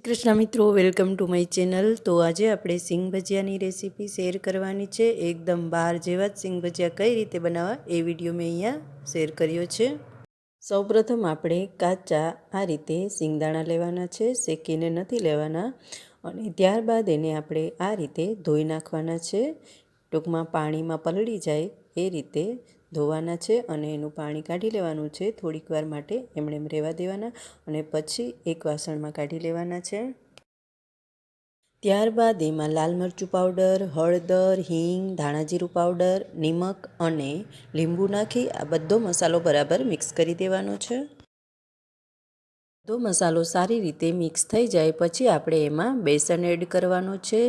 કૃષ્ણ મિત્રો, welcome to my channel. તો આજે આપણે સિંગ ભજીયાની રેસીપી શેર કરવાની છે। એકદમ બહાર જેવા જ સિંગ ભજીયા કઈ રીતે બનાવવા એ વિડીયો મેં અહીંયા શેર કર્યો છે। સૌપ્રથમ આપણે કાચા આ રીતે સિંગદાણા લેવાના છે, શેકીને નથી લેવાના। અને ત્યારબાદ એને આપણે આ રીતે ધોઈ નાખવાના છે। ટૂંકમાં પાણીમાં પલળી જાય એ રીતે ધોવાના છે અને એનું પાણી કાઢી લેવાનું છે। થોડીક વાર માટે એમણે રહેવા દેવાના અને પછી એક વાસણમાં કાઢી લેવાના છે। ત્યારબાદ એમાં લાલ મરચું પાવડર, હળદર, હિંગ, ધાણાજીરું પાવડર, નિમક અને લીંબુ નાખી આ બધો મસાલો બરાબર મિક્સ કરી દેવાનો છે। બધો મસાલો સારી રીતે મિક્સ થઈ જાય પછી આપણે એમાં બેસન એડ કરવાનું છે।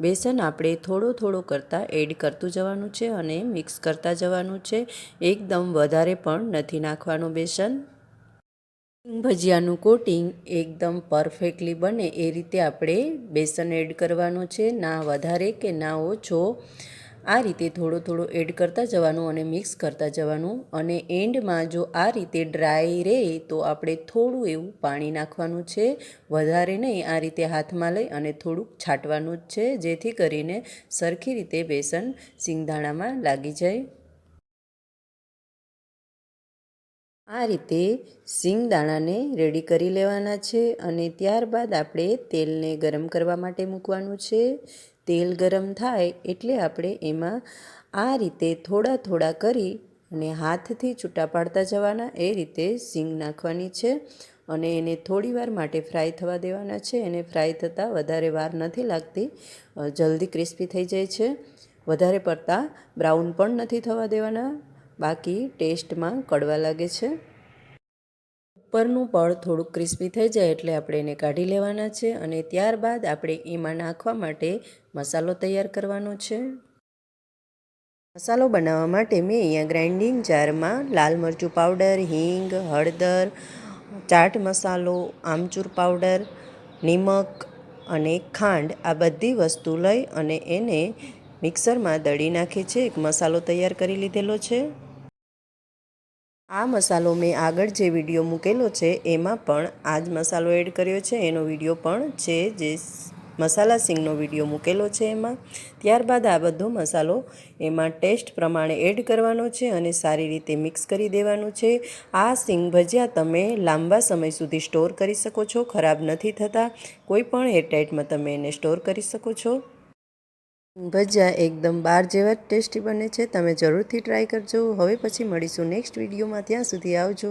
બેસન આપણે થોડો થોડો કરતાં એડ કરતું જવાનું છે અને મિક્સ કરતા જવાનું છે। એકદમ વધારે પણ નથી નાખવાનું બેસન। ભજીયાનું કોટિંગ એકદમ પરફેક્ટલી બને એ રીતે આપણે બેસન એડ કરવાનું છે, ના વધારે કે ના ઓછો। આ રીતે થોડો થોડો એડ કરતા જવાનું અને મિક્સ કરતા જવાનું અને એન્ડમાં જો આ રીતે ડ્રાય રહે તો આપણે થોડું એવું પાણી નાખવાનું છે, વધારે નહીં। આ રીતે હાથમાં લઈ અને થોડુંક છાંટવાનું જ છે જેથી કરીને સરખી રીતે બેસન સિંગદાણામાં લાગી જાય। આ રીતે સિંગદાણાને રેડી કરી લેવાના છે અને ત્યારબાદ આપણે તેલને ગરમ કરવા માટે મૂકવાનું છે। તેલ ગરમ થાય એટલે આપણે એમાં આ રીતે થોડા થોડા કરી અને હાથથી છૂટા પાડતા જવાના એ રીતે સિંગ નાખવાની છે અને એને થોડી વાર માટે ફ્રાય થવા દેવાના છે। એને ફ્રાય થતાં વધારે વાર નથી લાગતી, જલ્દી ક્રિસ્પી થઈ જાય છે। વધારે પડતા બ્રાઉન પણ નથી થવા દેવાના, બાકી ટેસ્ટમાં કડવા લાગે છે। ઉપરનું પડ થોડુંક ક્રિસ્પી થઈ જાય એટલે આપણે એને કાઢી લેવાના છે અને ત્યારબાદ આપણે એમાં નાખવા માટે મસાલો તૈયાર કરવાનો છે। મસાલો બનાવવા માટે મેં અહીંયા ગ્રાઇન્ડિંગ જારમાં લાલ મરચું પાવડર, હિંગ, હળદર, ચાટ મસાલો, આમચૂર પાવડર, નિમક અને ખાંડ આ બધી વસ્તુ લઈ અને એને મિક્સરમાં દળી નાખી છે। એક મસાલો તૈયાર કરી લીધેલો છે। આ મસાલો મેં આગળ જે વિડીયો મૂકેલો છે એમાં પણ આ જ મસાલો એડ કર્યો છે, એનો વિડીયો પણ છે જે મસાલા સિંગનો વિડીયો મૂકેલો છે એમાં। ત્યારબાદ આ બધો મસાલો એમાં ટેસ્ટ પ્રમાણે એડ કરવાનો છે અને સારી રીતે મિક્સ કરી દેવાનું છે। આ સિંગ ભજીયા તમે લાંબા સમય સુધી સ્ટોર કરી શકો છો, ખરાબ નથી થતા। કોઈ પણ એરટાઇટમાં તમે એને સ્ટોર કરી શકો છો। ભજીયા એકદમ બહાર જેવા જ ટેસ્ટી બને છે, તમે જરૂરથી ટ્રાય કરજો। હવે પછી મળીશું નેક્સ્ટ વિડીયોમાં, ત્યાં સુધી આવજો।